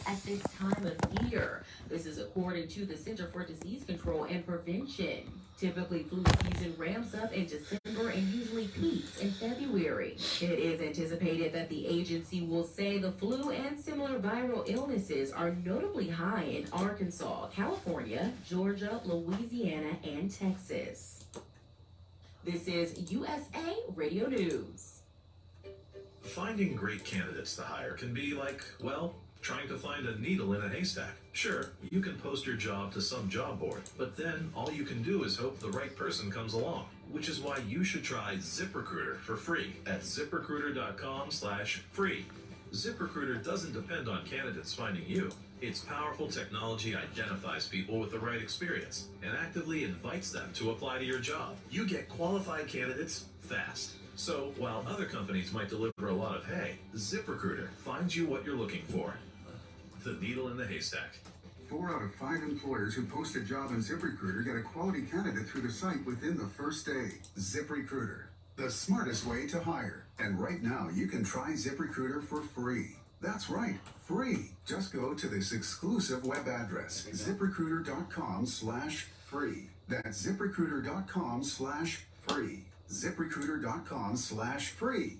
at this time of year. This is according to the Center for Disease Control and Prevention. Typically, flu season ramps up in December and usually peaks in February. It is anticipated that the agency will say the flu and similar viral illnesses are notably high in Arkansas, California, Georgia, Louisiana, and Texas. This is USA Radio News. Finding great candidates to hire can be like, well, trying to find a needle in a haystack. Sure, you can post your job to some job board, but then all you can do is hope the right person comes along. Which is why you should try ZipRecruiter for free at ZipRecruiter.com/free. ZipRecruiter doesn't depend on candidates finding you. Its powerful technology identifies people with the right experience and actively invites them to apply to your job. You get qualified candidates fast. So while other companies might deliver a lot of hay, ZipRecruiter finds you what you're looking for. The needle in the haystack. 4 out of 5 employers who post a job on ZipRecruiter get a quality candidate through the site within the first day. ZipRecruiter, the smartest way to hire. And right now, you can try ZipRecruiter for free. That's right, free. Just go to this exclusive web address, ZipRecruiter.com/free. That's ZipRecruiter.com/free. ZipRecruiter.com/free.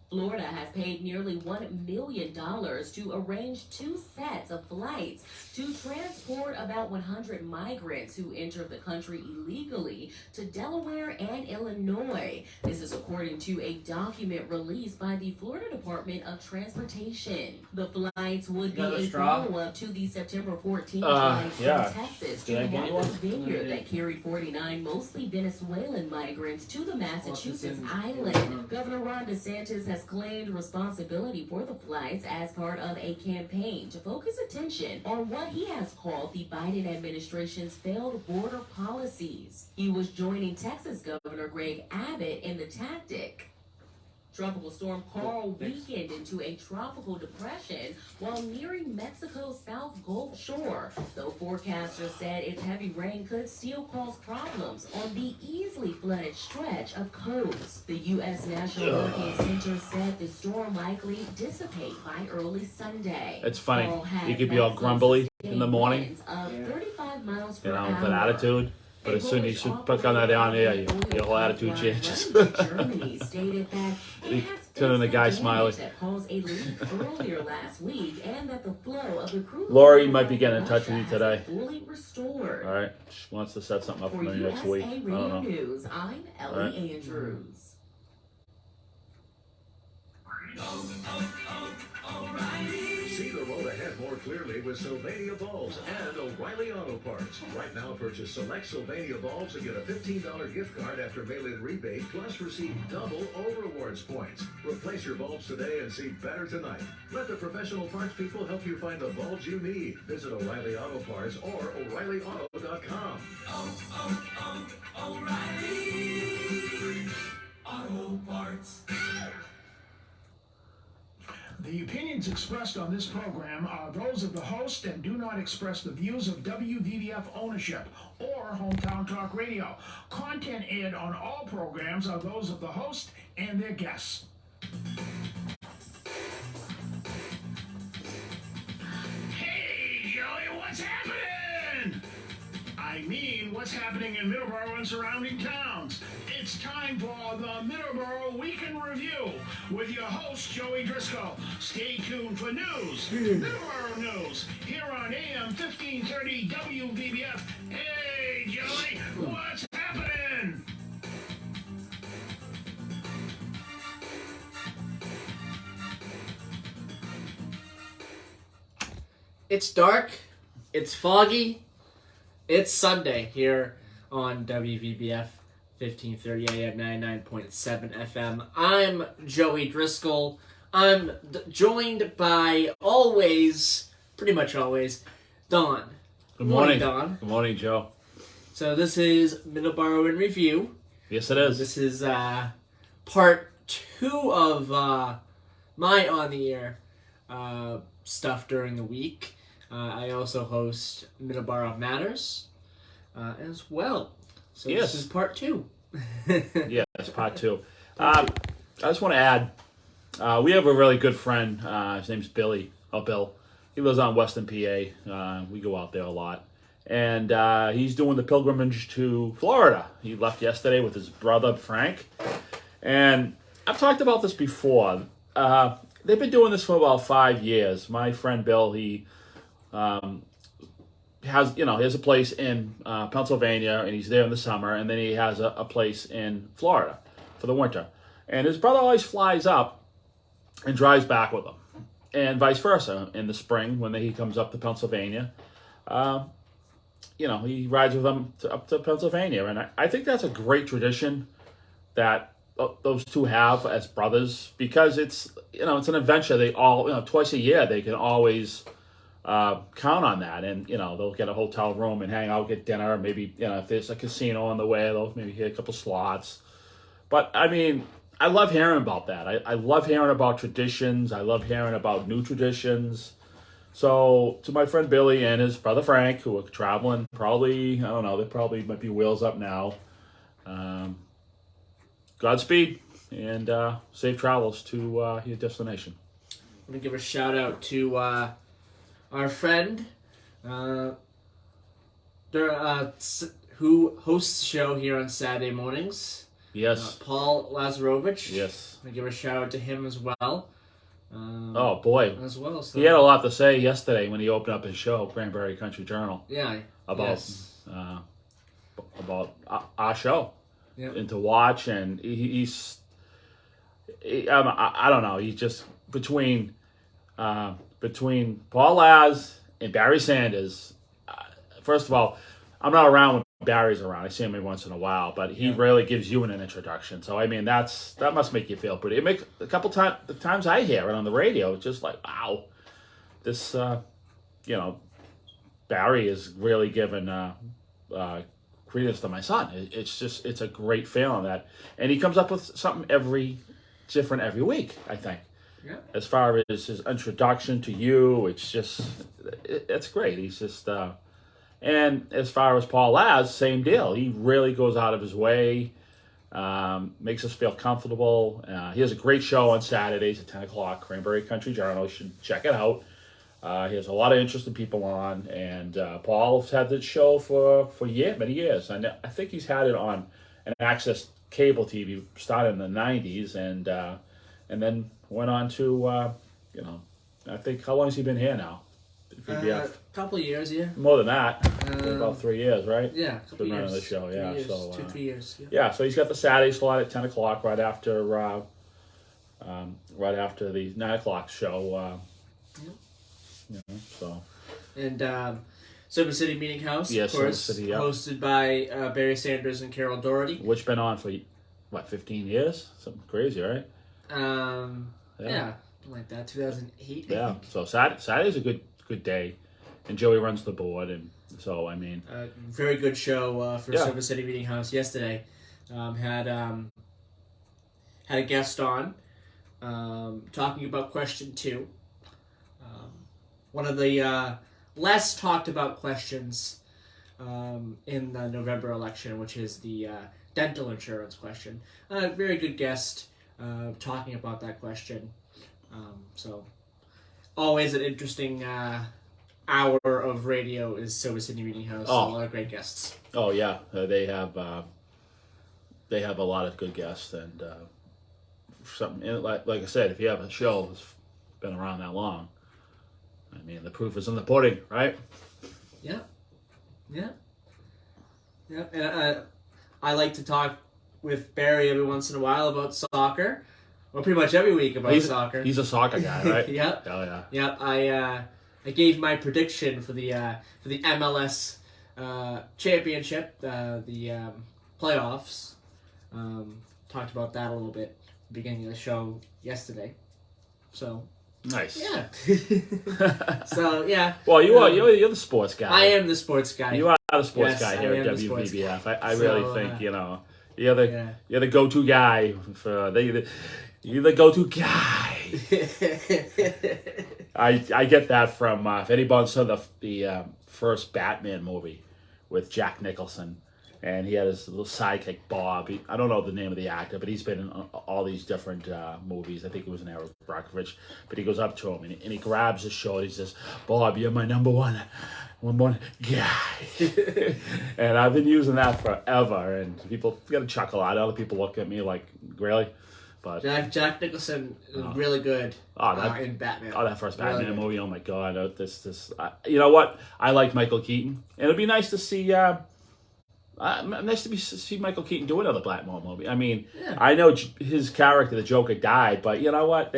Florida has paid nearly $1 million to arrange 2 sets of flights to transport about 100 migrants who entered the country illegally to Delaware and Illinois. This is according to a document released by the Florida Department of Transportation. The flights would be a follow-up to the September 14th flight from Texas to Martha's Vineyard that carried 49 mostly Venezuelan migrants to the Massachusetts island. Governor Ron DeSantis has claimed responsibility for the flights as part of a campaign to focus attention on what he has called the Biden administration's failed border policies. He was joining Texas Governor Greg Abbott in the tactic. Tropical storm Carl weakened into a tropical depression while nearing Mexico's South Gulf shore, though forecasters said its heavy rain could still cause problems on the easily flooded stretch of coast. The U.S. National Hurricane Center said the storm likely dissipate by early Sunday. It's funny. You could be all grumbly in the morning, 35 miles per with hour. attitude. But as soon as you put that down there, your whole attitude changes. Germany stated that it has Turning the guy smiling. that caused a leak earlier last week, and that the flow of the crude Lori might be getting in touch with you today. fully restored. All right, she wants to set something up for For me next week. USA I don't Radio know. News, I'm Ellie Andrews. See the road ahead more clearly with Sylvania bulbs and O'Reilly Auto Parts. Right now, purchase select Sylvania bulbs and get a $15 gift card after mail-in rebate, plus receive double O-Rewards points. Replace your bulbs today and see better tonight. Let the professional parts people help you find the bulbs you need. Visit O'Reilly Auto Parts or O'ReillyAuto.com. O'Reilly Auto Parts. The opinions expressed on this program are those of the host and do not express the views of WVVF ownership or Hometown Talk Radio. Content aired on all programs are those of the host and their guests. Hey, Joey, what's happening? I mean, what's happening in Middleboro and surrounding towns? It's time for the Middleboro Weekend Review with your host, Joey Driscoll. Stay tuned for news, Middleboro news, here on AM 1530 WVBF. Hey, Joey, what's happening? It's dark, it's foggy, it's Sunday here on WVBF 1530 AM 99.7 FM. I'm Joey Driscoll. I'm joined by pretty much always, Don. Good morning, Don. Good morning, Joe. So this is Middleboro in Review. Yes, it is. This is part 2 of my on-the-air stuff during the week. I also host Middleboro Matters as well. So Yes. This is part 2. Yeah, it's part 2. I just want to add, we have a really good friend. His name's Bill. he lives on Western PA. We go out there a lot. And he's doing the pilgrimage to Florida. He left yesterday with his brother, Frank. And I've talked about this before. They've been doing this for about 5 years. My friend Bill, he has, he has a place in Pennsylvania, and he's there in the summer, and then he has a place in Florida for the winter. And his brother always flies up and drives back with him, and vice versa. In the spring, when he comes up to Pennsylvania, he rides with them up to Pennsylvania. And I think that's a great tradition that those two have as brothers, because it's an adventure. They all, twice a year, they can always count on that. And they'll get a hotel room and hang out, get dinner. Maybe if there's a casino on the way, they'll maybe hit a couple slots. But I mean, I love hearing about that. I love hearing about traditions. I love hearing about new traditions. So to my friend Billy and his brother Frank, who are traveling, probably, I don't know, they probably might be wheels up now. Godspeed and safe travels to your destination. I'm going to give a shout out to our friend who hosts the show here on Saturday mornings. Yes. Paul Lazarovich. Yes. I'm going to give a shout out to him as well. Oh boy, as well. So. He had a lot to say yesterday when he opened up his show, Cranberry Country Journal. Yeah. About our show, and to watch, and I don't know. He's just between Paul Laz and Barry Sanders. First of all, I'm not around when Barry's around. I see him every once in a while, but he really gives you an introduction. So I mean, that must make you feel pretty. It makes a couple times the times I hear it on the radio, it's just like, wow, this Barry is really giving credence to my son. It's a great feeling that, and he comes up with something different every week, I think. Yeah. As far as his introduction to you, it's great. He's just. And as far as Paul Laz, same deal. He really goes out of his way, makes us feel comfortable. He has a great show on Saturdays at 10 o'clock, Cranberry Country Journal. You should check it out. He has a lot of interesting people on. And Paul's had this show for many years. And I think he's had it on an Access cable TV started in the 90s and then went on to, I think, how long has he been here now? A couple of years, yeah. More than that. About 3 years, right? Yeah, He's been running the show, yeah. 3 years, so 2-3 years. Yeah, so he's got the Saturday slot at 10 o'clock right after the 9 o'clock show. So. And Silver City Meeting House, yes, of course, City, yeah. hosted by Barry Sanders and Carol Doherty. Which been on for, 15 years? Something crazy, right? Yeah, like that, 2008. Yeah, so Saturday's a good day, and Joey runs the board, and so I mean, very good show for Silver City Meeting House yesterday. Had a guest on talking about question 2. One of the less talked about questions in the November election, which is the dental insurance question. Very good guest talking about that question. So always an interesting hour of radio is Silver City Meeting House. Oh. A lot of great guests. Oh yeah, they have a lot of good guests, and something like I said, if you have a show that's been around that long, I mean, the proof is in the pudding, right? Yeah. And I like to talk with Barry every once in a while about soccer. Well, pretty much every week about soccer. He's a soccer guy, right? Yep. Oh yeah. Yep. I gave my prediction for the MLS championship, the playoffs. Talked about that a little bit at the beginning of the show yesterday. So nice. yeah. So yeah. Well, you're the sports guy. I am the sports guy. You are the sports guy here at I am the WBBF. I really think you're the go-to guy for you're the go-to guy. I get that from if anybody saw the first Batman movie with Jack Nicholson, and he had his little sidekick Bob. I don't know the name of the actor, but he's been in all these different movies. I think it was in Eric Brockovich. But he goes up to him and he grabs his shoulder. He says, "Bob, you're my number one guy." And I've been using that forever, and people get a chuckle out. Other people look at me like, "Really?" But Jack Nicholson is really good in Batman. Oh, that first Batman really movie! Oh my God, you know what? I like Michael Keaton, and it'd be nice to see. Nice to see Michael Keaton do another Batman movie. I mean, I know his character, the Joker, died, but you know what?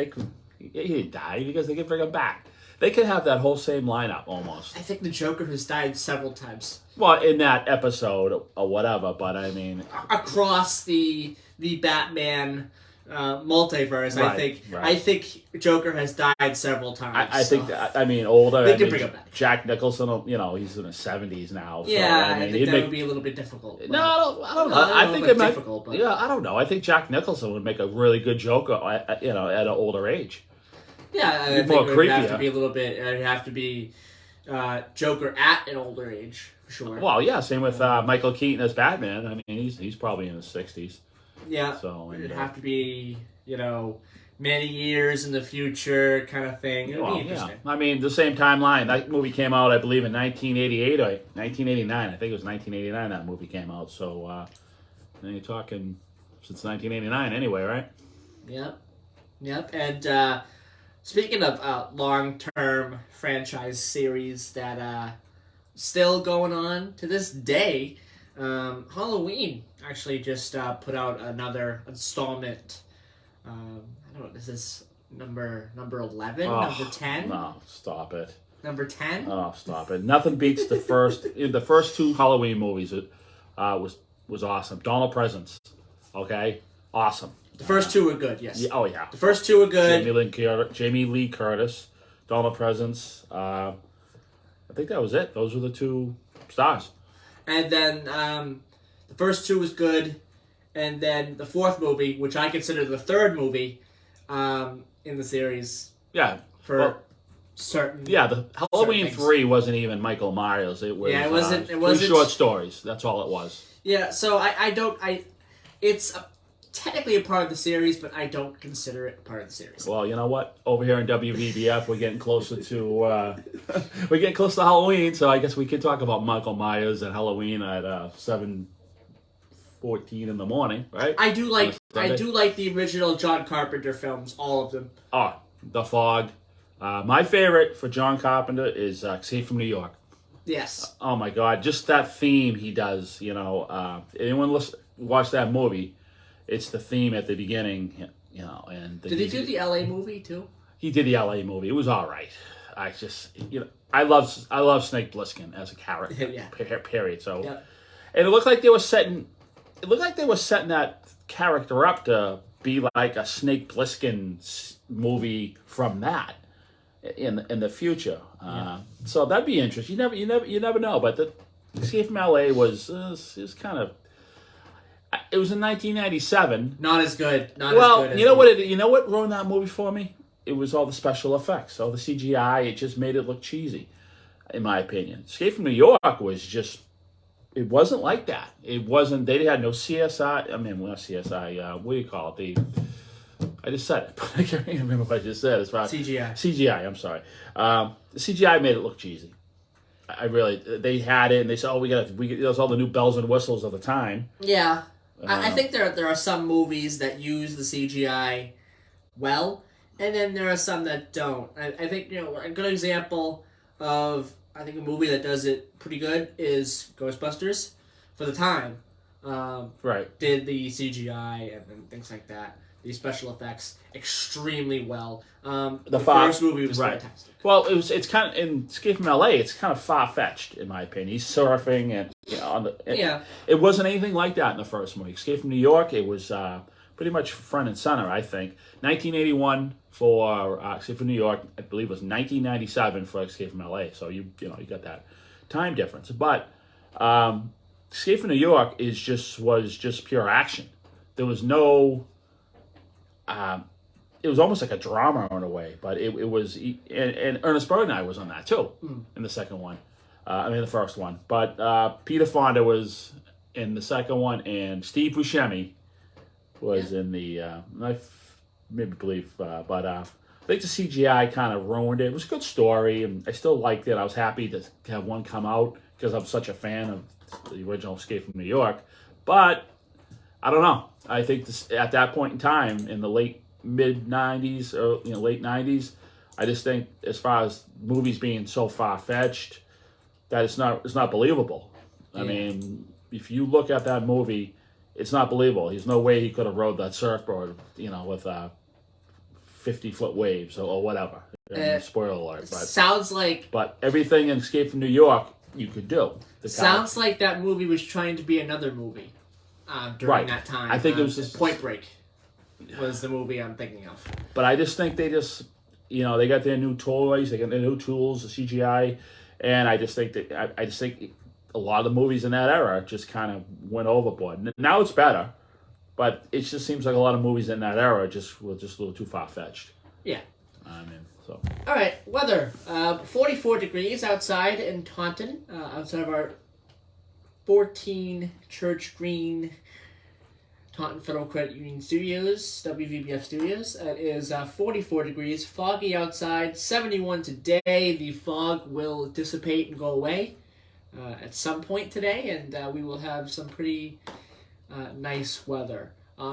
He didn't die because they could bring him back. They could have that whole same lineup almost. I think the Joker has died several times. Well, in that episode or whatever, but I mean, across the Batman multiverse, right, I think Joker has died several times. I think that, I mean, older. They can bring him back. Jack Nicholson, you know, he's in his 70s now. Yeah, so, I think that would be a little bit difficult. No, I don't know. I think it might. Difficult, but... Yeah, I don't know. I think Jack Nicholson would make a really good Joker, at an older age. Yeah, I think it would have to be a little bit. It'd have to be Joker at an older age, for sure. Well, yeah, same with Michael Keaton as Batman. I mean, he's probably in his 60s. Yeah, so it'd have to be, many years in the future kind of thing. It'd be interesting. Yeah. I mean, the same timeline. That movie came out, I believe, in 1988 or 1989. I think it was 1989 that movie came out. So, you're talking since 1989 anyway, right? Yep. And speaking of long-term franchise series that still going on to this day, Halloween actually just put out another installment. I don't know. This is number 11, number 10. No, stop it. Number 10. Oh, stop it! Nothing beats the first. The first two Halloween movies was awesome. Dawn of Presents. Okay, awesome. The first two were good. Yes. Yeah, oh yeah. The first two were good. Jamie Lee Curtis. Dawn of Presents. I think that was it. Those were the two stars. And then the first two was good, and then the fourth movie, which I consider the third movie in the series. Yeah. Certain. Yeah, the Halloween 3 wasn't even Michael Myers. It was. Yeah, it wasn't. Three short stories. That's all it was. Yeah. So it's technically a part of the series, but I don't consider it part of the series. Well, you know what? Over here in WVBF, we're getting closer to Halloween, so I guess we could talk about Michael Myers and Halloween at 7:14 in the morning, right? I do like the original John Carpenter films, all of them. Oh, The Fog. My favorite for John Carpenter is Escape from New York. Yes. Oh my God, just that theme he does. Anyone watch that movie? It's the theme at the beginning, and did he do the LA movie too? He did the LA movie. It was all right. I just, I love Snake Plissken as a character. Yeah. Period. So, yep. And it looked like they were setting that character up to be like a Snake Plissken movie from that in the future. So that'd be interesting. You never know. But the Escape from LA was kind of. It was in 1997. Not as good. You know what ruined that movie for me? It was all the special effects, all the CGI. It just made it look cheesy, in my opinion. Escape from New York was just. It wasn't like that. It wasn't. They had no CSI. I mean, not CSI. What do you call it? I just said it, but I can't remember what I just said. As far as CGI. CGI. I'm sorry. The CGI made it look cheesy. They had it, and they said, "Oh, we got those all the new bells and whistles of the time." Yeah. I think there are some movies that use the CGI well, and then there are some that don't. I think a good example of a movie that does it pretty good is Ghostbusters. For the time, right, did the CGI and things like that, the special effects extremely well. The first movie was fantastic. Well, it's kind of in Escape from LA. It's kind of far fetched in my opinion. He's surfing and it wasn't anything like that in the first movie. Escape from New York. It was pretty much front and center. I think 1981 for Escape from New York. I believe it was 1997 for Escape from LA. So you got that time difference. But Escape from New York was just pure action. There was no. It was almost like a drama in a way, but it was, and Ernest Borgnine was on that too, in the second one. The first one. But Peter Fonda was in the second one, and Steve Buscemi was in the. Maybe believe, but I think the CGI kind of ruined it. It was a good story, and I still liked it. I was happy to have one come out because I'm such a fan of the original Escape from New York. But I don't know. I think at that point in time, in the mid '90s or late '90s, I just think as far as movies being so far fetched, that it's not believable. I mean, if you look at that movie, it's not believable. There's no way he could have rode that surfboard, with 50-foot waves or whatever. Spoiler alert. Sounds like. But everything in Escape from New York, you could do. Sounds like that movie was trying to be another movie during that time. I think it was just Point Break was the movie I'm thinking of. But I just think they they got their new toys, they got their new tools, the CGI, and I just think a lot of the movies in that era just kind of went overboard. Now it's better, but it just seems like a lot of movies in that era were just a little too far-fetched. Yeah. I mean, so. All right, weather. 44 degrees outside in Taunton, outside of our 14 Church Green Taunton Federal Credit Union Studios, WVBF Studios. It is 44 degrees, foggy outside, 71 today. The fog will dissipate and go away at some point today, and we will have some pretty nice weather.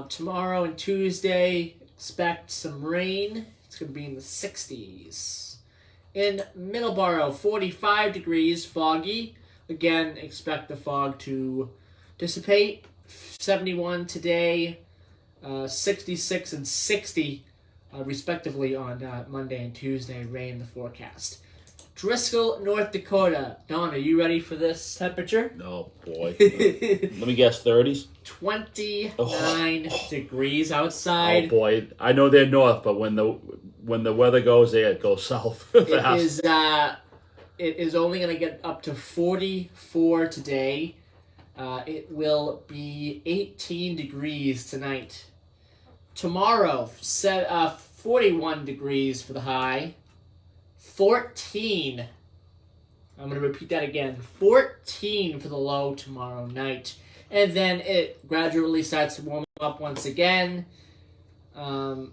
Tomorrow and Tuesday, expect some rain. It's going to be in the 60s. In Middleboro, 45 degrees, foggy. Again, expect the fog to dissipate. 71 today, 66 and 60, respectively, on Monday and Tuesday. Rain in the forecast. Driscoll, North Dakota. Don, are you ready for this temperature? Oh, boy. Let me guess, 30s? 29 degrees outside. Oh, boy. I know they're north, but when the weather goes there, it goes south. It is only going to get up to 44 today. It will be 18 degrees tonight. Tomorrow, 41 degrees for the high. 14. I'm going to repeat that again. 14 for the low tomorrow night. And then it gradually starts to warm up once again over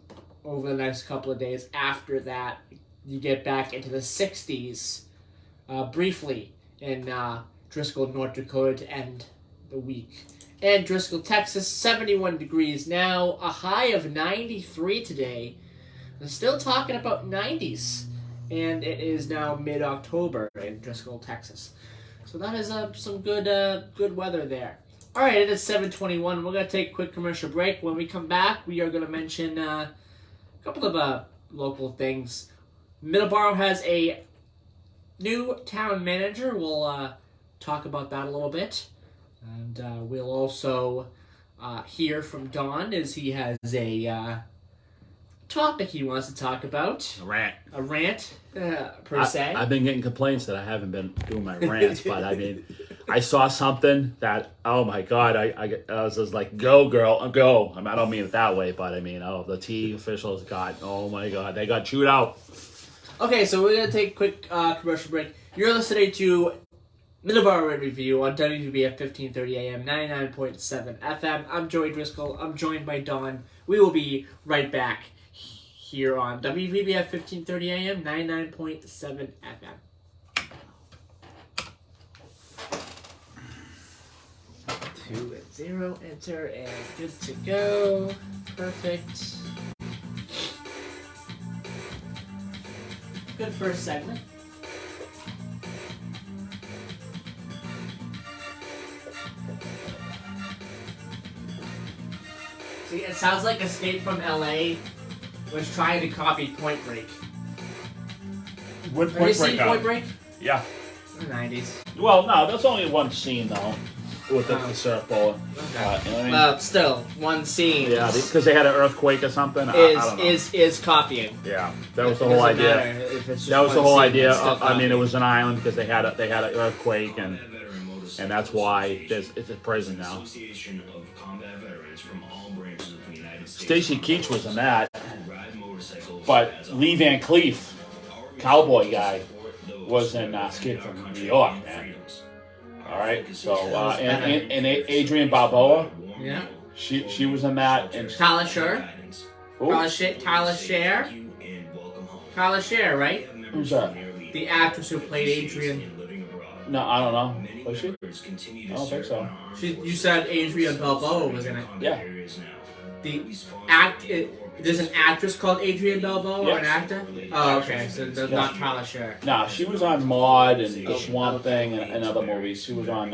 the next couple of days. After that, you get back into the 60s briefly in Driscoll, North Dakota to end the week. And Driscoll, Texas, 71 degrees now. A high of 93 today. We're still talking about 90s. And it is now mid-October in Driscoll, Texas. So that is some good weather there. All right, it is 7:21. We're going to take a quick commercial break. When we come back, we are going to mention a couple of local things. Middleboro has a new town manager. We'll talk about that a little bit. And we'll also hear from Don as he has a topic he wants to talk about. A rant, per se. I've been getting complaints that I haven't been doing my rants, but I mean, I saw something that, oh my God, I was just like, go girl, go. I mean, I don't mean it that way, but I mean, the T officials oh my God, they got chewed out. Okay, so we're going to take a quick commercial break. You're listening to Middleboro Review on WVBF 1530 AM, 99.7 FM. I'm Joey Driscoll. I'm joined by Don. We will be right back here on WVBF 1530 AM, 99.7 FM. 2-0, enter, and good to go. Perfect. Good first segment. See, it sounds like Escape from LA was trying to copy Point Break. What Have you seen Point Break? Yeah. The 90s. Well, no, that's only one scene though, with the surfboard. Okay. You know what I mean? Well, still, one scene Yeah, because they had an earthquake or something. I don't know. is copying. Yeah, that was the whole idea. That was the whole idea. I mean, it was an island because they had an earthquake, and that's why it's a prison now. Stacy Keach was in that, but Lee Van Cleef, cowboy guy, was in Escape from New York, man. All right, so and Adrian Balboa, Yeah. she was in that, and Tyler Sher. who? Tyler Sher. Tyler Sher, right? Who's that? The actress who played Adrian. No, I don't know. Was she? I don't think so. You said Adrian Balboa was in it. Yeah. There's an actress called Adrian Balboa or an Yes. actor? Oh, okay. So that's not Tyler Sher. Nah, she was on Maude and The Swamp Thing and other movies. She was on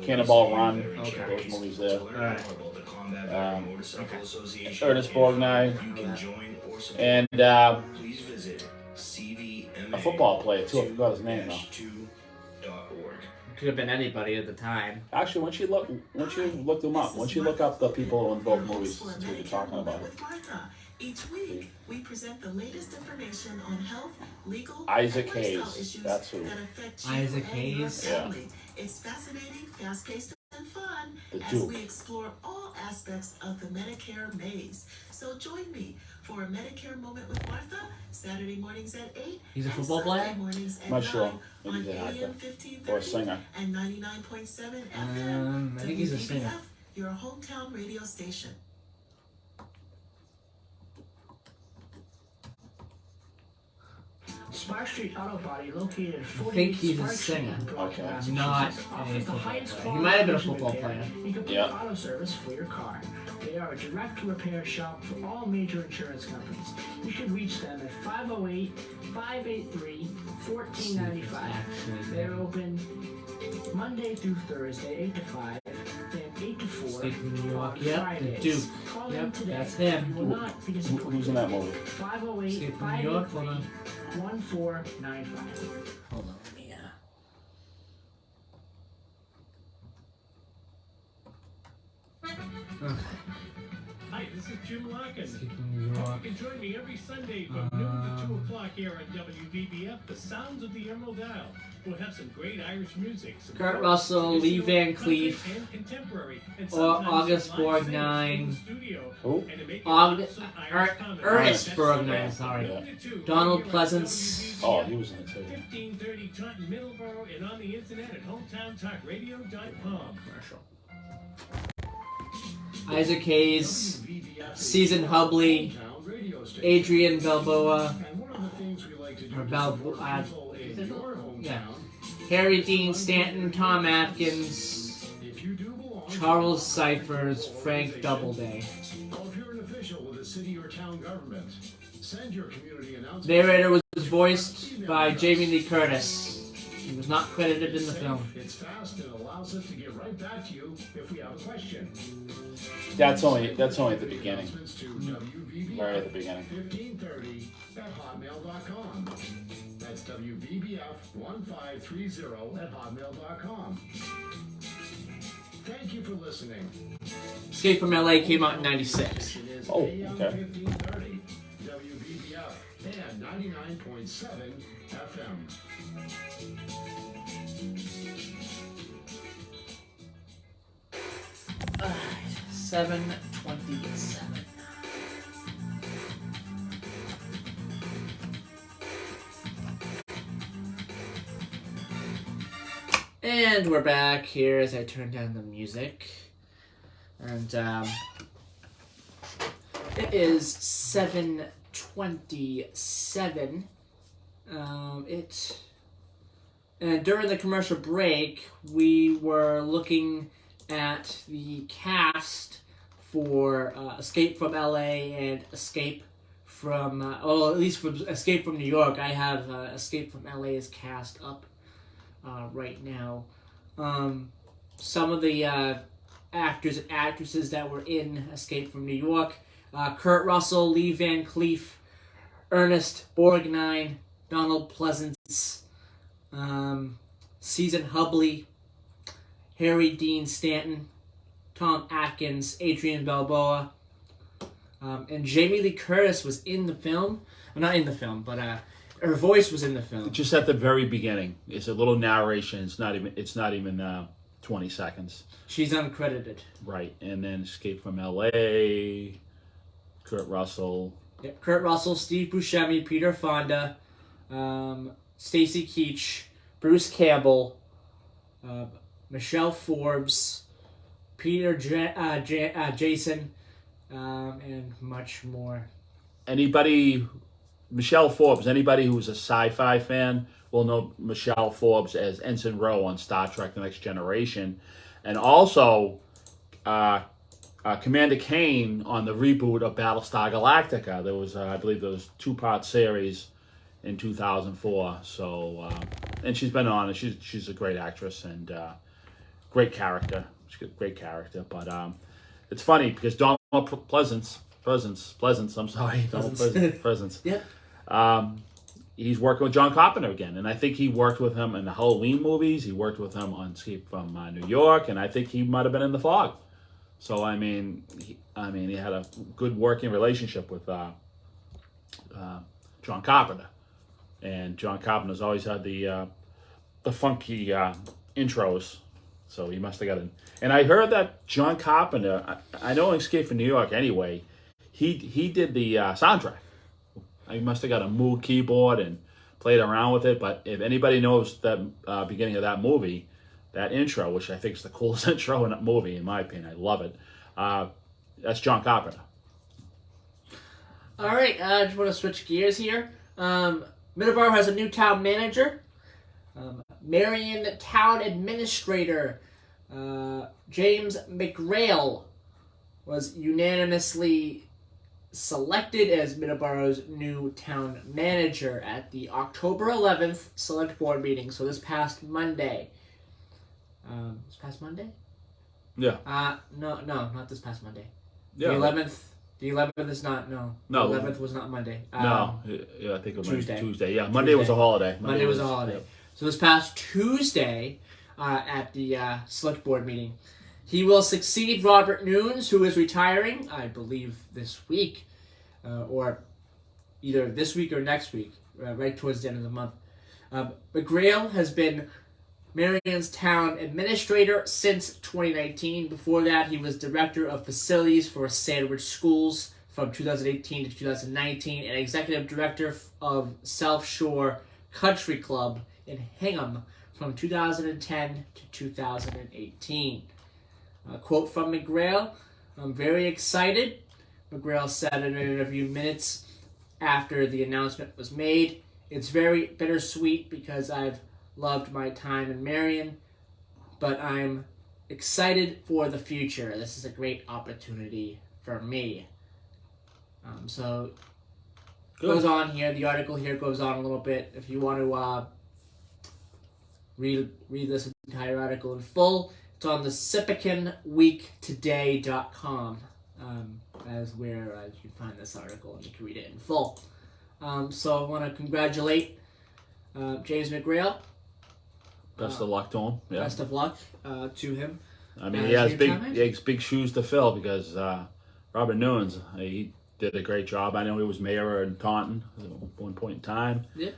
Cannonball Run. Okay. Those movies there. Alright. Ernest Borgnine. And a football player too. I forgot his name though. Could have been anybody at the time. Actually, once you look them up, once you look up the people in both movies, that's what you're talking about. Each week, we present the latest information on health, legal, Isaac and lifestyle Hayes, issues that's who. that affect you Isaac and your Hayes? family. It's fascinating, fast-paced, and fun The as Duke. we explore all aspects of the Medicare maze. So join me for a Medicare Moment with Martha, Saturday mornings at 8. He's a and football Sunday player? mornings at Not sure. 9 Maybe on he's an actor. AM 1530 Or a singer. and 99.7 FM. I think he's a singer. WBBF, your hometown radio station. Spark Street Auto Body, located at I 48 think he's a Spark Street singer. in Brockton, Okay. Massachusetts, Not a offers the football highest player. quality He might have been a engine football repair player. and complete Yeah. auto service for your car. They are a direct repair shop for all major insurance companies. You can reach them at 508-583-1495. They're open Monday through Thursday, 8 to 5, and 8 to 4 Escape from New York. on Yep, the Fridays. Duke. Call Yep, them today. that's him. You will not be disappointed. Who's in that movie? Escape 508 from New York. Hold on. 1495. Hold on. Let me, Okay. Hi, this is Jim Larkin. Escape from New Hope York. you can join me every Sunday from noon to 2 o'clock here on WBBF, The Sounds of the Emerald Isle. We'll have some great Irish music. Some Kurt folk, Russell, Lee traditional, Van country, Cleef, and contemporary, and or sometimes August some live singers Borgnine. in the studio. Who? And to make it August- some Irish comedy. Ernest That's Borgnine, Sunday sorry. from noon to 2 Donald here on Pleasance. WBBF, Oh, he was in it too. 1530 Taunton, Middleboro, and on the internet at hometowntalkradio.com. Commercial. Isaac Hayes, Season Hubley, Adrian Balboa, And one of the things we like to do or to Balboa, support people in your hometown, yeah. Harry Dean Stanton, Tom Atkins, if you do belong to Charles Cyphers, Frank Doubleday. Well, if you're an official with a city or town government, send your community announcement. Narrator was voiced by Jamie Lee Curtis. He was not credited in the film. It's fast and allows us to get right back to you if we have a question. That's only at the beginning. Announcements to WVBF Right at the beginning. 1530 at hotmail.com. That's WVBF1530 at hotmail.com. Thank you for listening. Escape from LA came out in '96. It is Oh, AM okay. 1530 WVBF and 99.7 FM. 7:27. And we're back here as I turn down the music. And it is 7:27. And during the commercial break, we were looking at the cast for Escape from LA and Escape from, well, at least for Escape from New York. I have Escape from LA's cast up right now. Some of the actors and actresses that were in Escape from New York: Kurt Russell, Lee Van Cleef, Ernest Borgnine, Donald Pleasance, Season Hubley, Harry Dean Stanton, Tom Atkins, Adrian Balboa, and Jamie Lee Curtis was in the film. Well, not in the film, but her voice was in the film. Just at the very beginning, it's a little narration. It's not even 20 seconds. She's uncredited. Right, and then Escape from L.A., Kurt Russell. Yeah, Kurt Russell, Steve Buscemi, Peter Fonda, Stacy Keach, Bruce Campbell, Michelle Forbes, Peter Jason, and much more. Michelle Forbes, anybody who's a sci-fi fan will know Michelle Forbes as Ensign Ro on Star Trek The Next Generation. And also Commander Kane on the reboot of Battlestar Galactica. There was, I believe, there was 2-part series in 2004. So, and she's been on it. She's a great actress and great character. She's a great character. But it's funny because Donald Pleasance. I'm sorry, Donald Pleasance. Yeah. He's working with John Carpenter again, and I think he worked with him in the Halloween movies. He worked with him on Escape from New York, and I think he might have been in The Fog. So I mean, he had a good working relationship with John Carpenter, and John Carpenter's always had the funky intros. So he must have got in. And I heard that John Carpenter, I know in Escape from New York anyway, he did the soundtrack. He must have got a Moog keyboard and played around with it. But if anybody knows that beginning of that movie, that intro, which I think is the coolest intro in that movie, in my opinion, I love it. That's John Carpenter. All right, I just want to switch gears here. Middleboro has a new town manager. Marion Town Administrator James McGrail was unanimously selected as Middleboro's new town manager at the October 11th select board meeting. So this past Monday. This past Monday? Yeah. No, not this past Monday. Yeah. The 11th is not, no. No. The 11th was not Monday. No. Yeah, I think it was Tuesday. Tuesday. Yeah, Monday was a holiday. Monday was a holiday. Yeah. So this past Tuesday, at the select board meeting, he will succeed Robert Nunes, who is retiring, I believe, this week, or either this week or next week, right towards the end of the month. McGrail has been Marion's town administrator since 2019. Before that, he was director of facilities for Sandwich Schools from 2018 to 2019, and executive director of South Shore Country Club in Hingham from 2010 to 2018. A quote from McGrail: "I'm very excited," McGrail said in an interview minutes after the announcement was made. "It's very bittersweet because I've loved my time in Marion, but I'm excited for the future. This is a great opportunity for me." So Good. goes on here. The article here goes on a little bit. If you want to read this entire article in full, it's on the SipicanWeekToday.com. As where you can find this article and you can read it in full. So I want to congratulate James McGrail. Best of luck to him. Yeah. Best of luck to him. I mean, he has big shoes to fill because Robert Nunes, he did a great job. I know he was mayor in Taunton at one point in time. Yeah.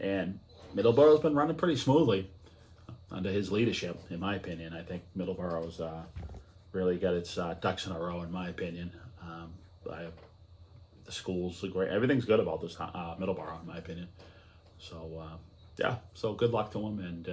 And Middleboro's been running pretty smoothly under his leadership, in my opinion. I think Middleboro's really got its ducks in a row, in my opinion. The schools are great. Everything's good about this Middleboro, in my opinion. So, so good luck to him, and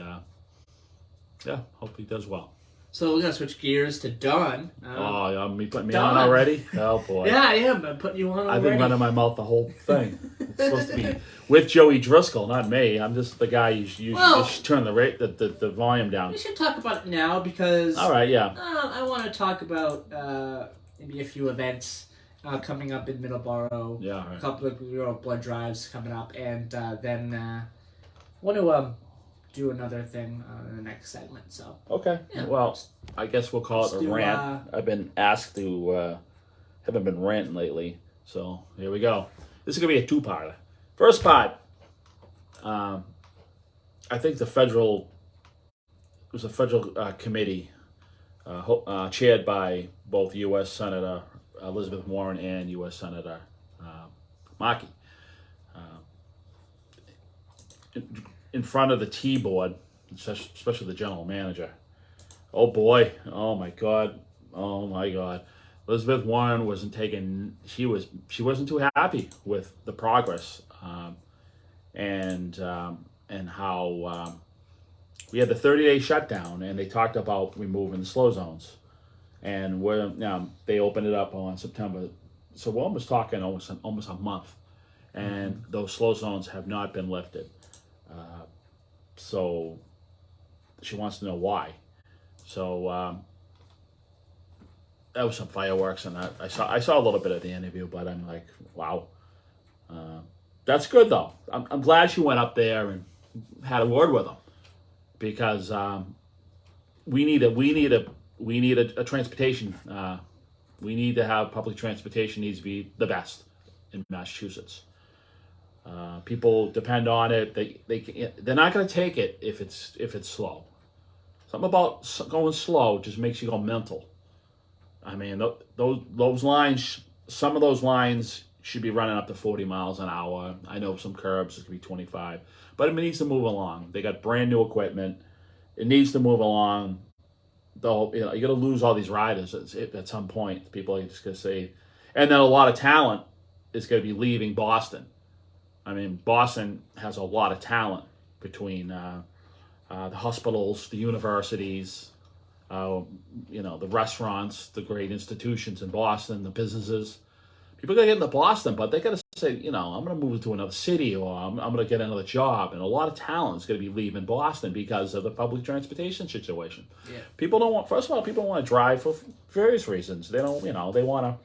hope he does well. So we're going to switch gears to Don. You putting me on already? Oh, boy. Yeah, I am. I'm putting you on already. I've been running my mouth the whole thing. It's supposed to be with Joey Driscoll, not me. I'm just the guy you just turn the volume down. We should talk about it now because... All right, yeah. I want to talk about maybe a few events coming up in Middleboro. Yeah, right. A couple of blood drives coming up, and then I want to do another thing in the next segment. So okay, yeah, well, I guess we'll call it a rant. I've been asked to haven't been ranting lately, so here we go. This is gonna be a two-parter. First part, I think it was a federal committee chaired by both U.S. Senator Elizabeth Warren and U.S. Senator Markey. In front of the T-board, especially the general manager. Oh boy, oh my God. Elizabeth Warren she wasn't too happy with the progress and how we had the 30-day shutdown, and they talked about removing the slow zones, and we're now they opened it up on September, so we're almost talking almost a month, and those slow zones have not been lifted. So she wants to know why. So that was some fireworks, and I saw a little bit of the interview, but I'm like, wow, that's good though. I'm glad she went up there and had a word with them, because we need a transportation. We need to have public transportation needs to be the best in Massachusetts. People depend on it. They're not going to take it if it's slow. Something about going slow just makes you go mental. I mean, those lines. Some of those lines should be running up to 40 miles an hour. I know some curbs it could be 25, but it needs to move along. They got brand new equipment. It needs to move along. You're going to lose all these riders at some point. People are just going to say, and then a lot of talent is going to be leaving Boston. I mean, Boston has a lot of talent between the hospitals, the universities, the restaurants, the great institutions in Boston, the businesses. People got to get into Boston, but they got to say, I'm going to move to another city, or I'm going to get another job. And a lot of talent is going to be leaving Boston because of the public transportation situation. Yeah. People don't want to drive for various reasons. They don't, they want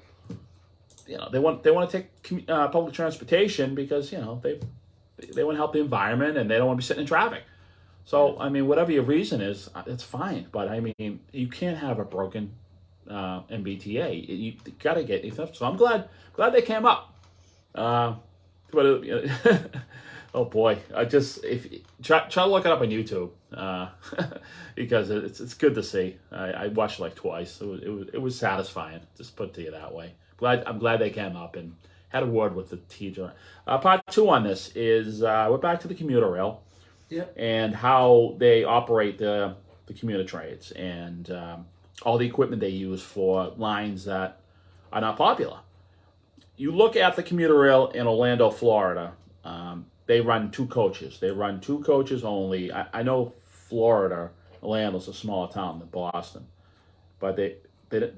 to take public transportation because, they want to help the environment, and they don't want to be sitting in traffic. So, I mean, whatever your reason is, it's fine. But, I mean, you can't have a broken MBTA. You got to get enough. So I'm glad they came up. But oh boy, if try to look it up on YouTube, because it's good to see. I watched it like twice. It was satisfying. Just put it to you that way. I'm glad they came up and had a word with the teacher. Part 2 on this is we're back to the commuter rail. Yep. And how they operate the commuter trades, and all the equipment they use for lines that are not popular. You look at the commuter rail in Orlando, Florida. They run 2 coaches. They run 2 coaches only. I know Florida, Orlando's a smaller town than Boston, but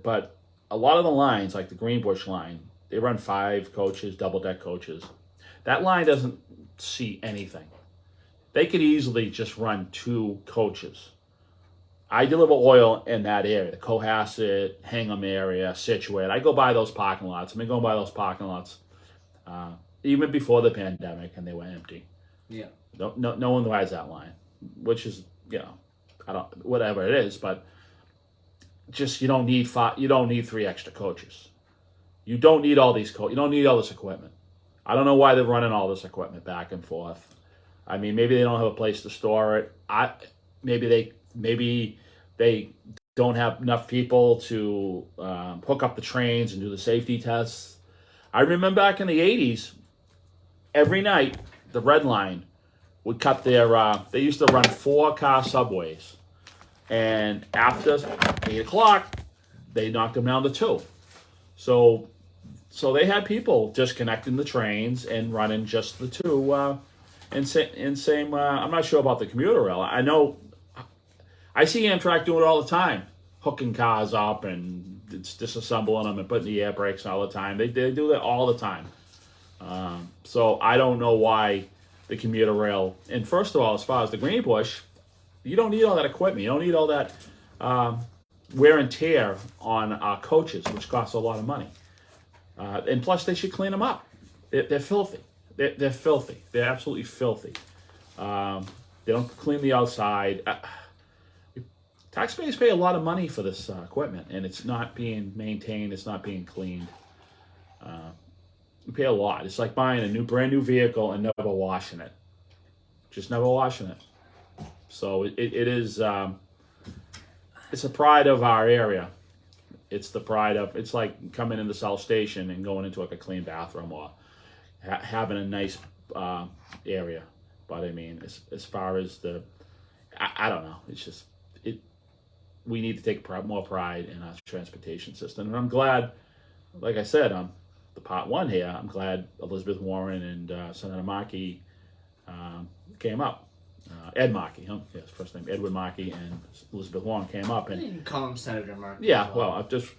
but a lot of the lines, like the Greenbush line, they run 5 coaches, double-deck coaches. That line doesn't see anything. They could easily just run 2 coaches. I deliver oil in that area, the Cohasset, Hingham area, Situate. I go by those parking lots. I've been going by those parking lots even before the pandemic, and they were empty. Yeah. No one rides that line, which is, whatever it is, but just you don't need 3 extra coaches. You don't need all these you don't need all this equipment. I don't know why they're running all this equipment back and forth. I mean, maybe they don't have a place to store it. Maybe they don't have enough people to hook up the trains and do the safety tests. I remember back in the 80s, every night, the Red Line would cut their, they used to run 4-car subways. And after 8 o'clock, they knocked them down to 2. So they had people just connecting the trains and running just the 2. And same, I'm not sure about the commuter rail. I know, I see Amtrak do it all the time, hooking cars up and disassembling them and putting the air brakes all the time. They do that all the time. So I don't know why the commuter rail. And first of all, as far as the Greenbush, you don't need all that equipment. You don't need all that wear and tear on our coaches, which costs a lot of money. And plus, they should clean them up. They're filthy. They're filthy. They're absolutely filthy. They don't clean the outside. Taxpayers pay a lot of money for this equipment, and it's not being maintained. It's not being cleaned. You pay a lot. It's like buying a brand new vehicle and never washing it. Just never washing it. So it is. It's a pride of our area. It's like coming into South Station and going into like a clean bathroom, or having a nice area. But I mean, as far as I don't know. It's just we need to take more pride in our transportation system, and I'm glad. Like I said, the part 1 here. I'm glad Elizabeth Warren and Senator Markey came up. Ed Markey, his first name Edward Markey, and Elizabeth Warren came up, You and can call him Senator Markey. yeah, well, I just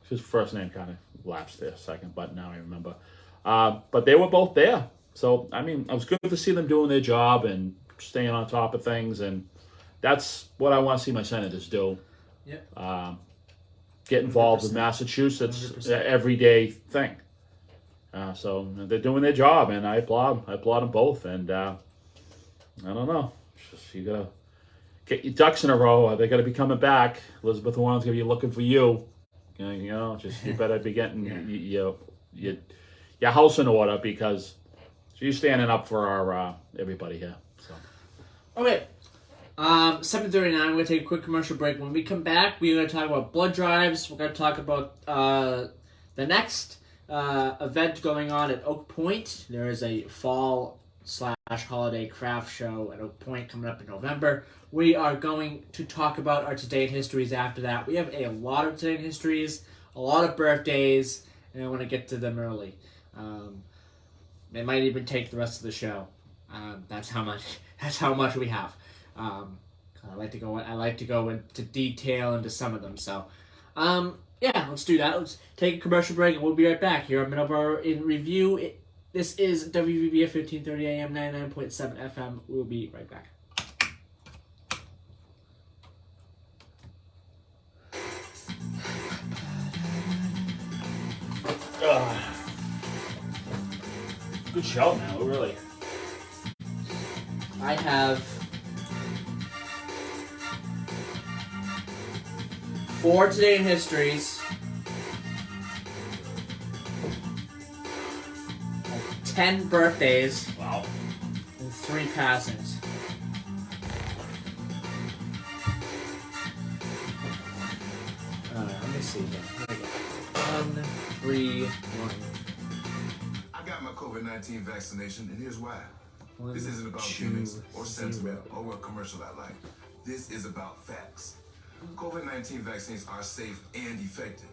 his first name kind of lapsed there a second, but now I remember. But they were both there, so I mean, it was good to see them doing their job and staying on top of things, and that's what I want to see my senators do. Yep. Get involved with 100%. Massachusetts 100%. everyday thing. So they're doing their job, and I applaud them both. And I don't know, it's just, you gotta get your ducks in a row. They gotta be coming back. Elizabeth Warren's gonna be looking for you. You know, just you better be getting your house in order, because she's standing up for our everybody here. So. Okay. 7:39. We're gonna take a quick commercial break. When we come back, we're gonna talk about blood drives. We're gonna talk about the next event going on at Oak Point. There is a fall/holiday craft show at Oak Point coming up in November. We are going to talk about our Today in Histories after that. We have a lot of Today in Histories, a lot of birthdays, and I want to get to them early. They might even take the rest of the show. That's how much we have. I like to go into detail into some of them. So, yeah, let's do that. Let's take a commercial break, and we'll be right back here on Middleboro in Review. This is WVBF 1530 AM, 99.7 FM. We'll be right back. Good show, man. Really. I have 4 Today in Histories, 10 birthdays, Wow. and 3 passings. Let me see here. Here we go. 1, 3, 1. I got my COVID-19 vaccination, and here's why. One, This isn't about two, gimmicks or 0. sentiment or what commercial I like. This is about facts. COVID-19 vaccines are safe and effective.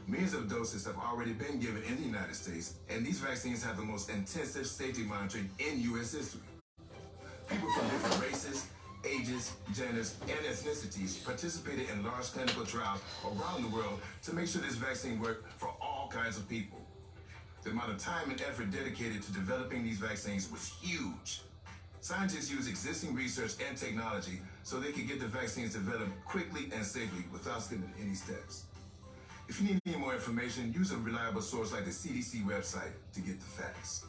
Millions of doses have already been given in the United States, and these vaccines have the most intensive safety monitoring in U.S. history. People from different races, ages, genders, and ethnicities participated in large clinical trials around the world to make sure this vaccine worked for all kinds of people. The amount of time and effort dedicated to developing these vaccines was huge. Scientists use existing research and technology so they could get the vaccines developed quickly and safely without skipping any steps. If you need any more information, use a reliable source like the CDC website to get the facts.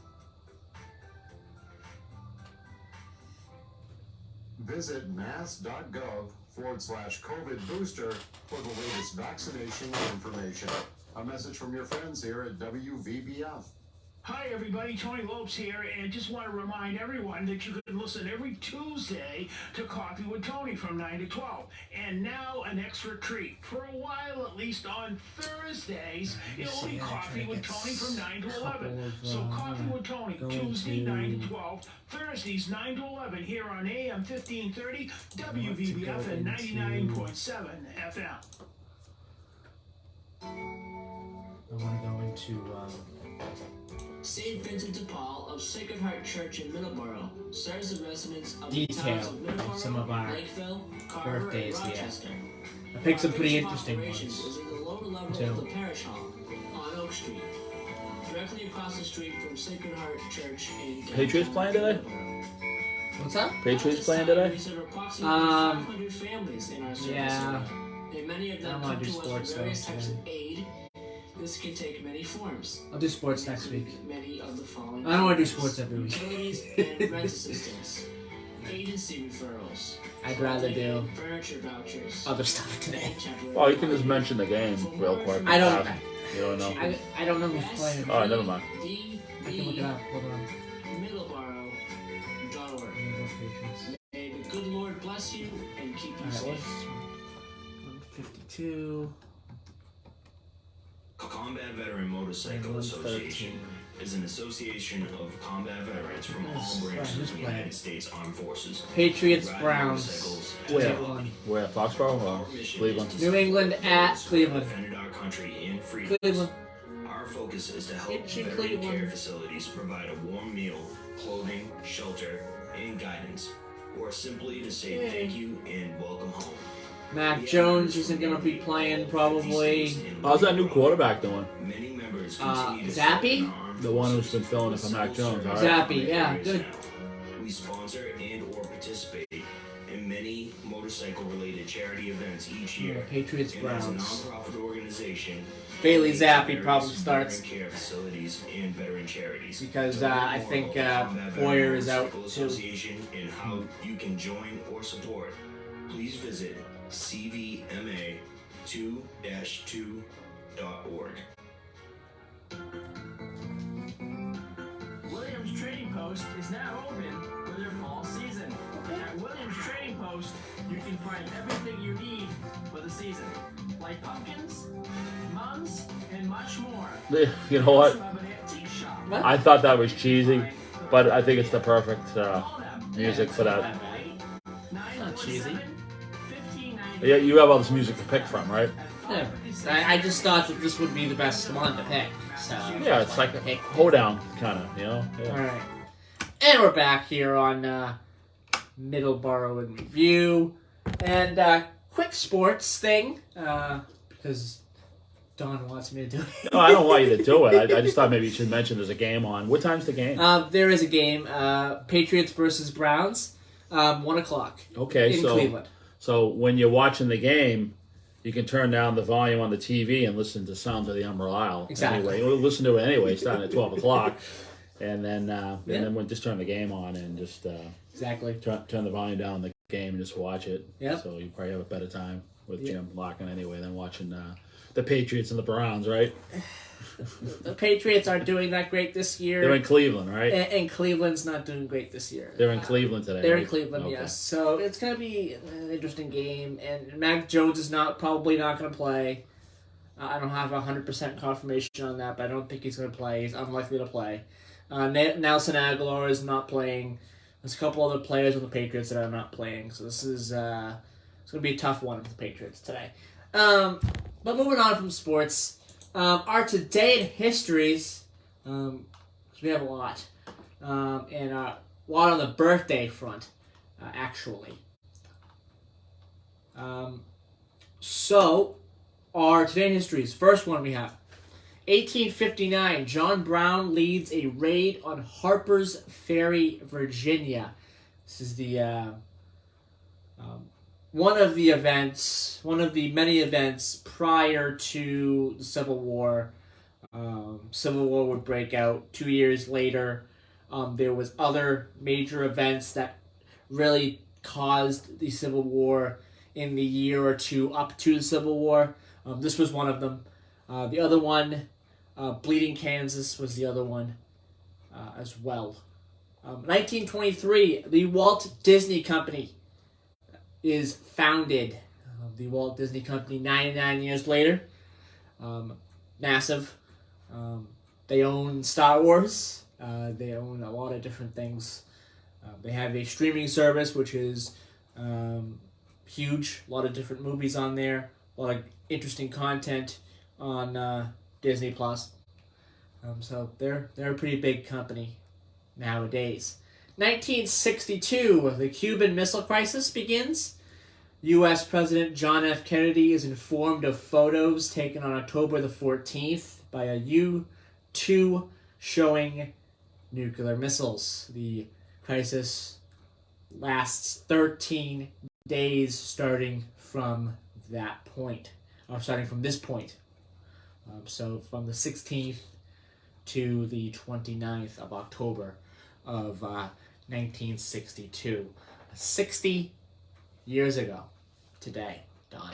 Visit mass.gov/COVID booster for the latest vaccination information. A message from your friends here at WVBF. Hi everybody, Tony Lopes here, and just want to remind everyone that you can listen every Tuesday to Coffee with Tony from 9 to 12. And now an extra treat. For a while, at least on Thursdays, it'll be Coffee with Tony from 9 to 11. So Coffee with Tony, Tuesday 9 to 12, Thursdays 9 to 11 here on AM 1530, WVBF and 99.7 FM. I want to go into St. Vincent de Paul of Sacred Heart Church in Middleboro serves the residents of the detail towns of Middleboro, of some of our Lakeville, Carver, birthdays and here. Rochester. I picked some pretty Our interesting operations ones. is in the lower level too. of the parish hall on Oak Street, directly across the street from Sacred Heart Church in downtown Patriots playing today? Middleboro. What's up? Patriots playing At this time, today? we serve approximately 500 families in our service yeah. area, and many of I them don't come wanna to do us for sports, though, various types today. of aid. This can take many forms. I'll do sports next week. Many of the following I don't want to do factors: sports every week. utilities and rent assistance, agency referrals, I'd rather do furniture vouchers, other stuff today. and temporary Well, you can just parking. mention the game real quick. I don't- You don't know. I don't know who's playing. Oh, never mind. I can look it up. Hold on. Middleboro.org. I'm gonna go Patriots. May the good Lord bless you and keep you Alright, safe. what's this one? 152. Combat Veteran Motorcycle Association is an association of combat veterans from all branches of the United States Armed Forces. Patriots, Ride Browns. motorcycles Where? as a hobby. Where? Foxborough or Cleveland? New England at Cleveland. Defended our country and freedoms. Cleveland. Our focus is to help It's in veteran care Cleveland. facilities provide a warm meal, clothing, shelter, and guidance. or simply to say thank you and welcome home. Mac Jones isn't going to be playing probably. How's that new quarterback doing? Many members continue to Zappy? The one who's been filling it for Mac Jones, all right? Zappy, yeah, good. We sponsor and or participate in many motorcycle-related charity events each year. Patriots and as a Browns. non-profit organization, Bailey we Zappi various probably starts veteran care facilities and veteran charities. because To learn I more think about the Combat Boyer Veteran is out Motorcycle too. Association and how you can join or support, please visit cvma2-2.org. Williams Trading Post is now open for their fall season. At Williams Trading Post, you can find everything you need for the season, like pumpkins, mums, and much more. You know what? We also have an antique shop. I thought that was cheesy, but I think it's the perfect music for that. Not cheesy. Yeah, you have all this music to pick from, right? Yeah. I just thought that this would be the best one to pick. So Yeah, it's like a hoedown kind of, you know? Yeah. All right. And we're back here on Middleboro in Review. And quick sports thing, because Don wants me to do it. No, I don't want you to do it. I just thought maybe you should mention there's a game on. What time's the game? There is a game, Patriots versus Browns, 1 o'clock Okay, in so Cleveland. So when you're watching the game, you can turn down the volume on the TV and listen to Sounds of the Emerald Isle. Exactly. Anyway, we'll listen to it anyway, starting at 12 o'clock. And then we'll just turn the game on and just Exactly. turn the volume down on the game and just watch it. Yep. So you probably have a better time with Jim Larkin anyway than watching the Patriots and the Browns, right? The Patriots aren't doing that great this year. They're in Cleveland, right? And Cleveland's not doing great this year. They're in Cleveland today. They're in right? Cleveland, Okay. yes. So it's going to be an interesting game. And Mac Jones is probably not going to play. I don't have 100% confirmation on that, but I don't think he's going to play. He's unlikely to play. Nelson Aguilar is not playing. There's a couple other players on the Patriots that are not playing. So this is it's going to be a tough one for the Patriots today. But moving on from sports, our today in histories, because we have a lot, and a lot on the birthday front, actually. So, our today in histories, first one we have, 1859, John Brown leads a raid on Harper's Ferry, Virginia. This is the one of the many events prior to the Civil War. Civil War would break out 2 years later. There was other major events that really caused the Civil War in the year or two up to the Civil War. This was one of them. The other one, Bleeding Kansas, was the other one as well. 1923, the Walt Disney Company is founded. The Walt Disney Company, 99 years later. Massive. They own Star Wars. They own a lot of different things. They have a streaming service, which is huge. A lot of different movies on there. A lot of interesting content on Disney Plus. So they're a pretty big company nowadays. 1962, the Cuban Missile Crisis begins. U.S. President John F. Kennedy is informed of photos taken on October the 14th by a U-2 showing nuclear missiles. The crisis lasts 13 days starting from that point, or starting from this point. So from the 16th to the 29th of October of 1962. 60 years ago today, Don.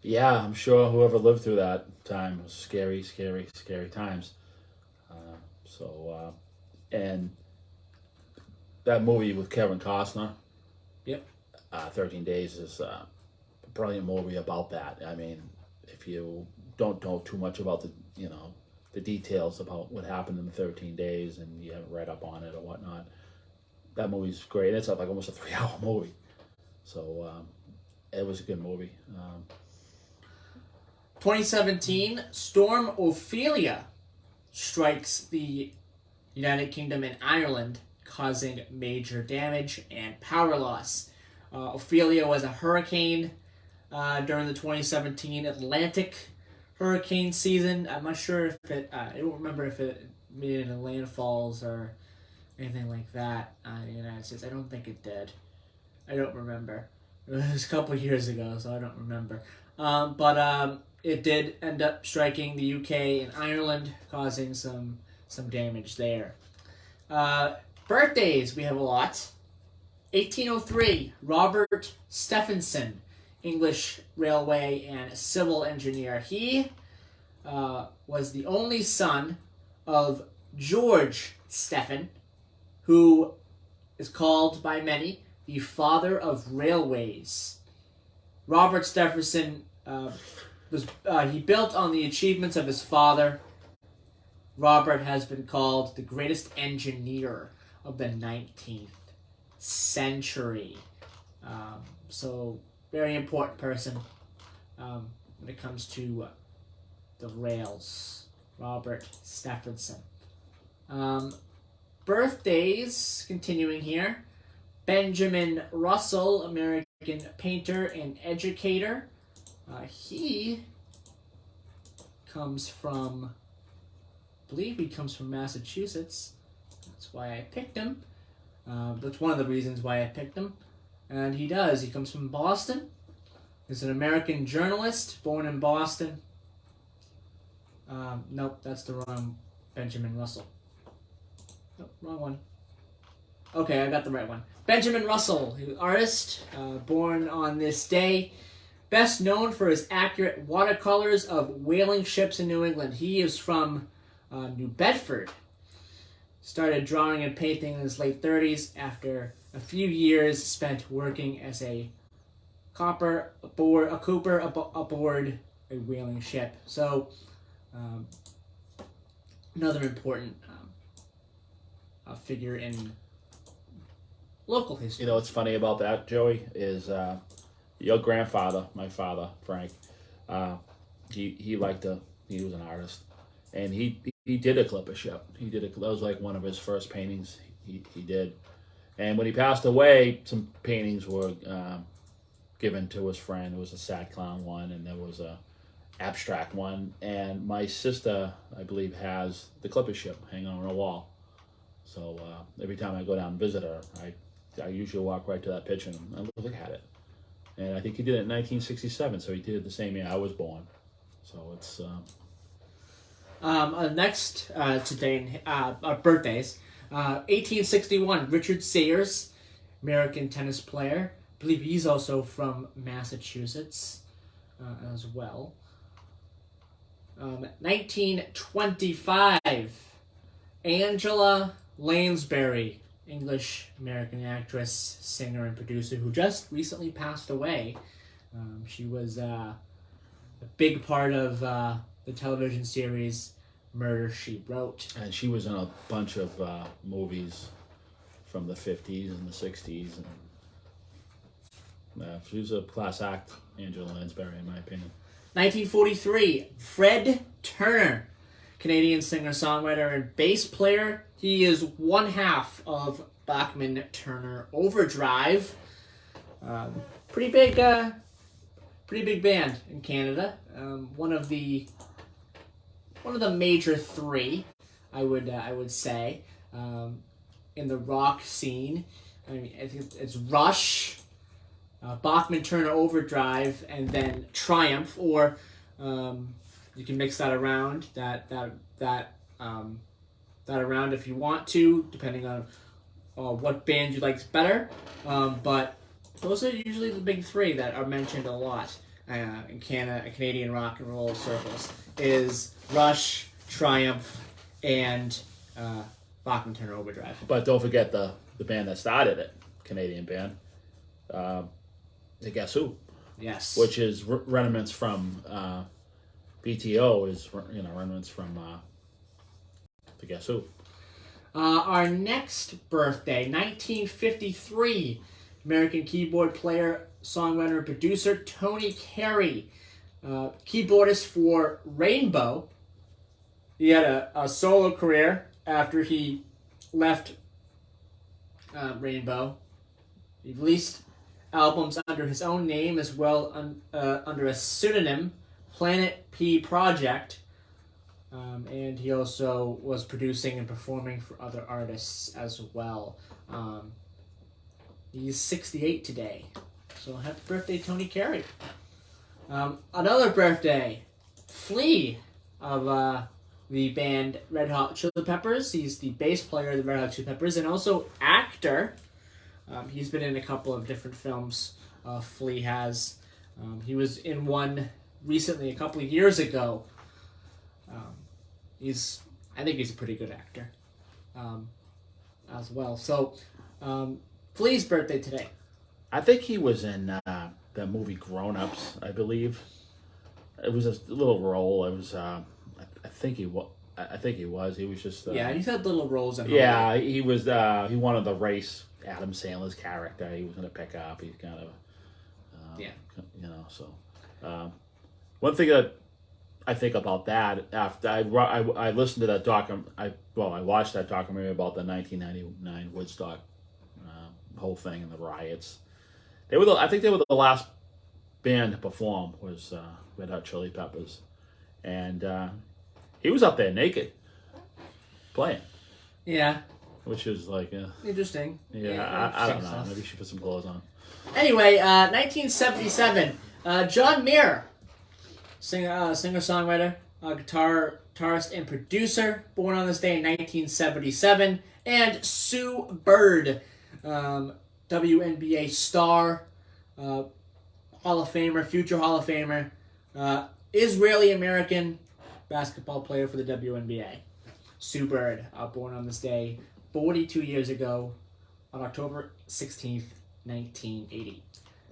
Yeah, I'm sure whoever lived through that time was scary, scary, scary times. And that movie with Kevin Costner, Yep. 13 Days, is a brilliant movie about that. I mean, if you don't know too much about the details about what happened in the 13 days and you haven't read up on it or whatnot, that movie's great. It's like almost a 3-hour movie. So it was a good movie. 2017, Storm Ophelia strikes the United Kingdom and Ireland causing major damage and power loss. Ophelia was a hurricane during the 2017 Atlantic hurricane season. I'm not sure if it, I don't remember if it made any landfalls or anything like that in the United States. I don't think it did. I don't remember. It was a couple years ago, so I don't remember. But it did end up striking the UK and Ireland, causing some damage there. Birthdays, we have a lot. 1803, Robert Stephenson, English railway and civil engineer. He was the only son of George Stephen, who is called by many the father of railways. Robert Stephenson he built on the achievements of his father. Robert has been called the greatest engineer of the 19th century. So very important person when it comes to the rails. Robert Stephenson. Birthdays, continuing here. Benjamin Russell, American painter and educator. He comes from, I believe he comes from Massachusetts. That's why I picked him. That's one of the reasons why I picked him. And he does. He comes from Boston. He's an American journalist, born in Boston. Nope, that's the wrong Benjamin Russell. Nope, wrong one. Okay, I got the right one. Benjamin Russell, artist, born on this day. Best known for his accurate watercolors of whaling ships in New England. He is from New Bedford. Started drawing and painting in his late 30s after a few years spent working as a cooper aboard a whaling ship. So, another important figure in local history. You know what's funny about that, Joey, is your grandfather, my father, Frank, he was an artist, and he did a clipper ship. That was like one of his first paintings he did. And when he passed away, some paintings were given to his friend. It was a sad clown one, and there was a abstract one. And my sister, I believe, has the clipper ship hanging on her wall. So every time I go down and visit her, I usually walk right to that picture and look at it. And I think he did it in 1967, so he did it the same year I was born. So it's... next today, our birthdays. 1861, Richard Sayers, American tennis player. I believe he's also from Massachusetts as well. 1925, Angela Lansbury, English-American actress, singer, and producer who just recently passed away. She was a big part of the television series Murder, She Wrote. And she was in a bunch of movies from the 50s and the 60s. And she was a class act, Angela Lansbury, in my opinion. 1943, Fred Turner, Canadian singer-songwriter and bass player. He is one half of Bachman Turner Overdrive. Pretty big band in Canada. One of the major three, I would say, in the rock scene. I mean, I think it's Rush, Bachman Turner Overdrive, and then Triumph, or you can mix that around that around if you want to, depending on what band you like better. But those are usually the big three that are mentioned a lot in Canadian rock and roll circles. Is Rush, Triumph, and Bachman Turner Overdrive. But don't forget the band that started it, Canadian band. The Guess Who? Yes. Which is remnants from BTO is remnants from the Guess Who. Our next birthday, 1953, American keyboard player, songwriter, and producer Tony Carey, keyboardist for Rainbow. He had a solo career after he left Rainbow. He released albums under his own name as well under a pseudonym, Planet P Project. And he also was producing and performing for other artists as well. He's 68 today. So happy birthday, Tony Carey. Another birthday, Flea of the band Red Hot Chili Peppers. He's the bass player of the Red Hot Chili Peppers and also actor. He's been in a couple of different films. Flea has. He was in one recently, a couple of years ago. I think he's a pretty good actor as well. So, Flea's birthday today. I think he was in the movie Grown Ups, I believe. It was a little role. It was, I think he was. I think he was. He was just. Yeah, he's had little roles in. Yeah, he was. He wanted the race Adam Sandler's character. He was going to pick up. He's kind of. Yeah. You know, so one thing that I think about that after I listened to that I watched that documentary about the 1999 Woodstock whole thing and the riots. I think they were the last band to perform was Red Hot Chili Peppers, and he was up there naked playing. Yeah. Which is like interesting. Yeah, I don't know. Maybe you should put some clothes on. Anyway, 1977, John Mayer, singer-songwriter, guitarist, and producer, born on this day in 1977, and Sue Bird, WNBA star, Hall of Famer, future Hall of Famer, Israeli-American basketball player for the WNBA. Sue Bird, born on this day 42 years ago on October 16th, 1980.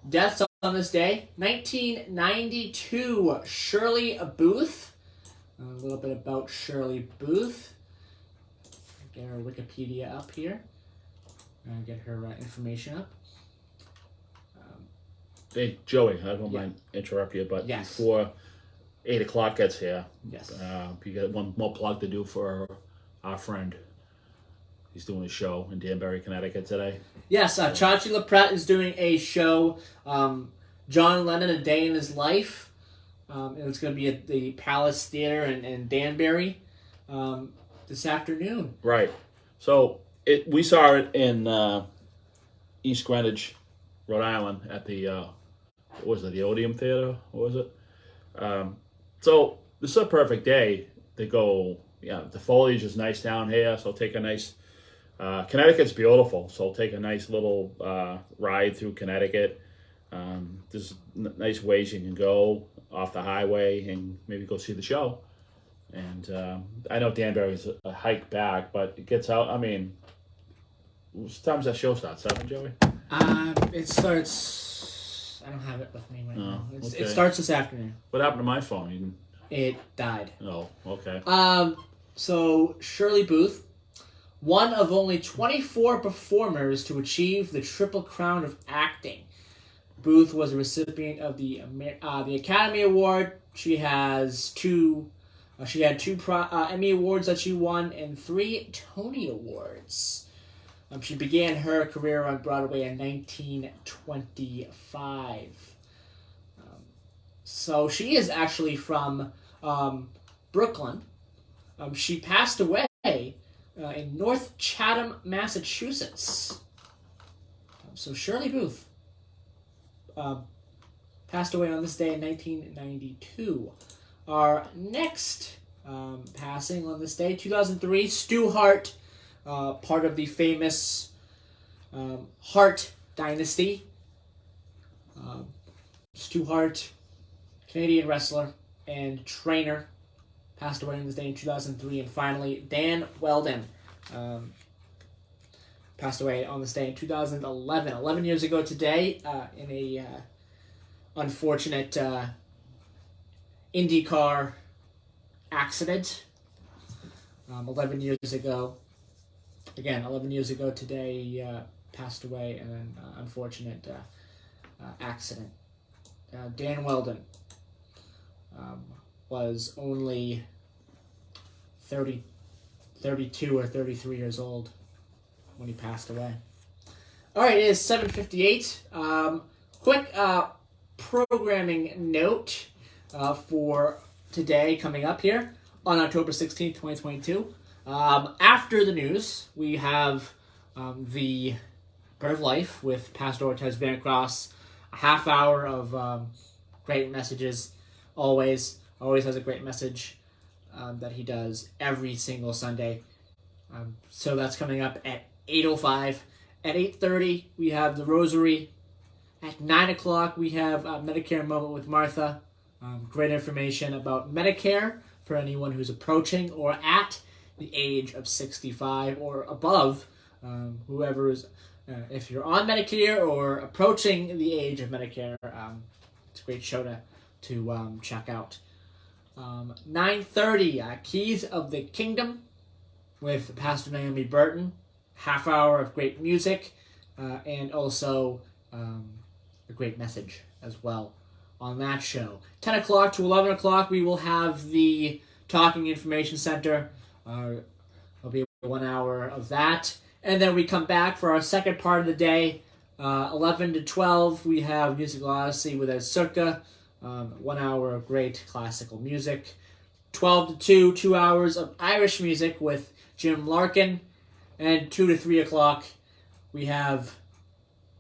Deaths on this day, 1992, Shirley Booth. A little bit about Shirley Booth. Get her Wikipedia up here. Get her information up. Hey, Joey, I don't mind interrupt you, but before 8 o'clock gets here, you got one more plug to do for our friend. He's doing a show in Danbury, Connecticut today. Yes, Chachi LaPrette is doing a show, John Lennon, A Day in His Life. It's going to be at the Palace Theater in Danbury this afternoon. Right. So we saw it in East Greenwich, Rhode Island at the, what was it, the Odeum Theater? What was it? So this is a perfect day to go. Yeah, the foliage is nice down here, so take a nice... Connecticut's beautiful, so take a nice little ride through Connecticut. There's nice ways you can go off the highway and maybe go see the show. And I know Danbury's a hike back, but it gets out. I mean, what time's that show start? 7, Joey? It starts... I don't have it with me right now. Okay. It starts this afternoon. What happened to my phone? It died. Oh, okay. So, Shirley Booth, one of only 24 performers to achieve the Triple Crown of Acting. Booth was a recipient of the Academy Award. She has two Emmy Awards that she won and 3 Tony Awards. She began her career on Broadway in 1925. So she is actually from Brooklyn. She passed away in North Chatham, Massachusetts. So Shirley Booth passed away on this day in 1992. Our next passing on this day, 2003, Stu Hart, part of the famous Hart dynasty. Stu Hart, Canadian wrestler and trainer, passed away on this day in 2003. And finally, Dan Weldon passed away on this day in 2011. 11 years ago today, in a unfortunate IndyCar accident. 11 years ago. Again, 11 years ago today, he passed away in an unfortunate accident. Dan Weldon was only 32 or 33 years old when he passed away. All right, it is 7:58. Quick programming note for today coming up here on October 16th, 2022. After the news, we have the Bread of Life with Pastor Ortez Vancross. A half hour of great messages. Always has a great message that he does every single Sunday. So that's coming up at 8:05. At 8:30, we have the Rosary. At 9 o'clock, we have Medicare Moment with Martha. Great information about Medicare for anyone who's approaching or at the age of 65 or above. Whoever is, if you're on Medicare or approaching the age of Medicare, it's a great show to check out. 9:30, Keys of the Kingdom with Pastor Naomi Burton. Half hour of great music and also a great message as well on that show. 10 o'clock to 11 o'clock, we will have the Talking Information Center. There'll be 1 hour of that. And then we come back for our second part of the day. 11 to 12, we have Musical Odyssey with Ed Circa. 1 hour of great classical music. 12 to 2, 2 hours of Irish music with Jim Larkin. And 2 to 3 o'clock, we have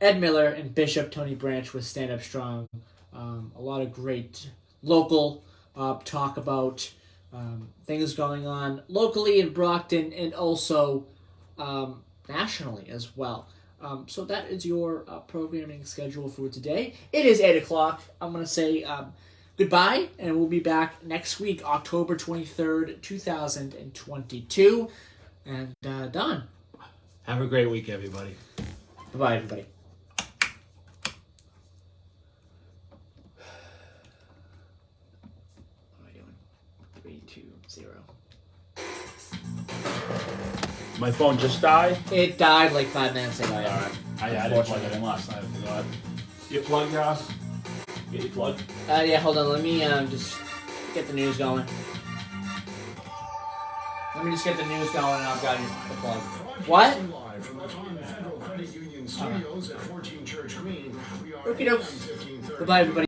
Ed Miller and Bishop Tony Branch with Stand Up Strong. A lot of great local talk about things going on locally in Brockton and also nationally as well. So that is your programming schedule for today. It is 8 o'clock. I'm going to say goodbye, and we'll be back next week, October 23rd, 2022. And Don. Have a great week, everybody. Bye-bye, everybody. What am I doing? 3, 2, 0. My phone just died? It died like 5 minutes ago. All right. I didn't plug it in last night. I forgot. You plug your ass? Get your plug? Yeah, hold on. Let me just get the news going. Let me just get the news going and I've got the plug. What? Live from the Taunton Federal Credit Union Studios at 14 Church Green. We are Okie doke. AM 1530. Goodbye, everybody.